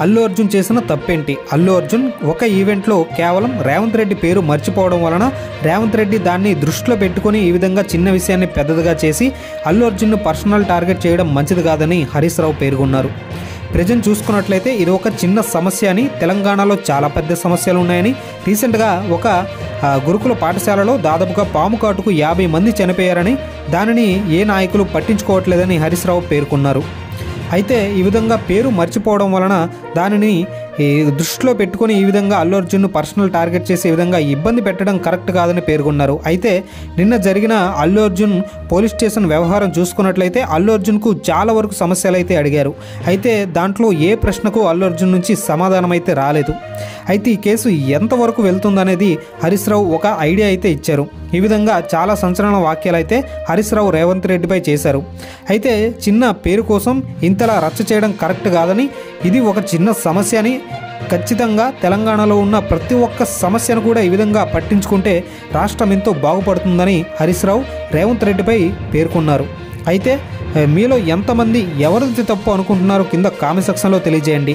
అల్లు అర్జున్ చేసిన తప్పేంటి? అల్లు అర్జున్ ఒక ఈవెంట్లో కేవలం రేవంత్ రెడ్డి పేరు మర్చిపోవడం వలన రేవంత్ రెడ్డి దాన్ని దృష్టిలో పెట్టుకుని ఈ విధంగా చిన్న విషయాన్ని పెద్దదిగా చేసి అల్లు అర్జున్ను పర్సనల్ టార్గెట్ చేయడం మంచిది కాదని హరీష్ రావు పేర్కొన్నారు. ప్రజెంట్ చూసుకున్నట్లయితే ఇది ఒక చిన్న సమస్య అని, తెలంగాణలో చాలా పెద్ద సమస్యలు ఉన్నాయని, రీసెంట్గా ఒక గురుకుల పాఠశాలలో దాదాపుగా పాము కాటుకు 50 మంది చనిపోయారని, దానిని ఏ నాయకులు పట్టించుకోవట్లేదని హరీష్ రావు పేర్కొన్నారు. అయితే ఈ విధంగా పేరు మర్చిపోవడం వలన దానిని దృష్టిలో పెట్టుకొని ఈ విధంగా అల్లు అర్జున్ను పర్సనల్ టార్గెట్ చేసే విధంగా ఇబ్బంది పెట్టడం కరెక్ట్ కాదని పేర్కొన్నారు. అయితే నిన్న జరిగిన అల్లు అర్జున్ పోలీస్ స్టేషన్ వ్యవహారం చూసుకున్నట్లయితే అల్లు అర్జున్కు చాలా వరకు సమస్యలు అయితే అడిగారు. అయితే దాంట్లో ఏ ప్రశ్నకు అల్లు అర్జున్ నుంచి సమాధానం అయితే రాలేదు. అయితే ఈ కేసు ఎంతవరకు వెళ్తుందనేది హరీష్ రావు ఒక ఐడియా అయితే ఇచ్చారు. ఈ విధంగా చాలా సంచలన వ్యాఖ్యలు అయితే హరీష్ రావు రేవంత్ రెడ్డిపై చేశారు. అయితే చిన్న పేరు కోసం ఇంతలా రచ్చ చేయడం కరెక్ట్ కాదని, ఇది ఒక చిన్న సమస్య అని, ఖచ్చితంగా తెలంగాణలో ఉన్న ప్రతి ఒక్క సమస్యను కూడా ఈ విధంగా పట్టించుకుంటే రాష్ట్రం ఎంతో బాగుపడుతుందని హరీష్ రావు రేవంత్ రెడ్డిపై పేర్కొన్నారు. అయితే మీలో ఎంతమంది ఎవరిది తప్పు అనుకుంటున్నారో కింద కామెంట్ సెక్షన్లో తెలియజేయండి.